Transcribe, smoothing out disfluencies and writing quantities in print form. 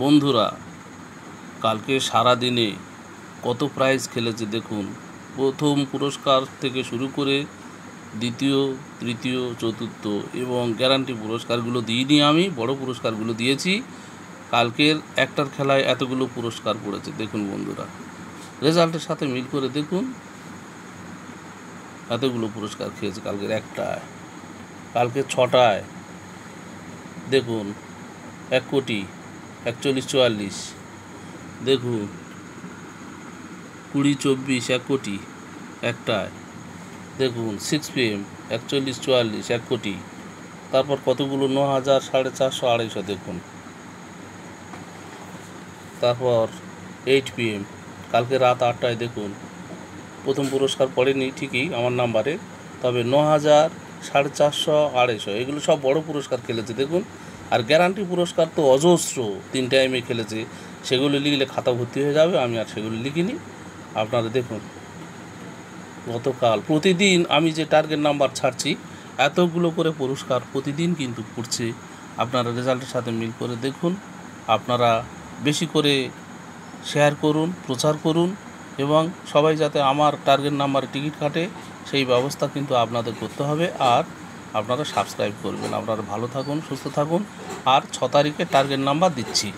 বন্ধুরা, কালকে সারা দিনে কত প্রাইজ খেলেছে দেখুন। প্রথম পুরস্কার থেকে শুরু করে দ্বিতীয়, তৃতীয়, চতুর্থ এবং গ্যারান্টি পুরস্কারগুলো দিইনি, আমি বড় পুরস্কারগুলো দিয়েছি। কালকের একটার খেলায় এতগুলো পুরস্কার পড়েছে দেখুন বন্ধুরা, রেজাল্টের সাথে মিল করে দেখুন। এতগুলো পুরস্কার খেয়েছে কালকের একটায়। কালকে ছটায় দেখুন 1,40,41,44 দেখুন 20,24 1,00,00,000 একটায়। দেখুন 6 PM 41,44 1,00,00,000। তারপর কতগুলো 9,000 450 250 দেখুন। তারপর 8 PM কালকে রাত 8টায় দেখুন, প্রথম পুরস্কার পড়েনি ঠিকই আমার নাম্বারে, তবে 9,000 450 250 এগুলো সব বড় পুরস্কার খেলেছে দেখুন। আর গ্যারান্টি পুরস্কার তো অজস্র, 3 টাইমে খেলেছে। সেগুলো লিখলে খাতা ভর্তি হয়ে যাবে, আমি আর সেগুলো লিখিনি। আপনারা দেখুন গতকাল প্রতিদিন আমি যে টার্গেট নাম্বার ছাড়ছি, এতগুলো করে পুরস্কার প্রতিদিন কিন্তু পড়ছে। আপনারা রেজাল্টের সাথে মিল করে দেখুন। আপনারা বেশি করে শেয়ার করুন, প্রচার করুন এবং সবাই যাতে আমার টার্গেট নাম্বারে টিকিট কাটে সেই ব্যবস্থা কিন্তু আপনাদের করতে হবে। আর আপনারা সাবস্ক্রাইব করবেন। আপনারা ভালো থাকুন, সুস্থ থাকুন। আর 6 তারিখে টার্গেট নাম্বার দিচ্ছি।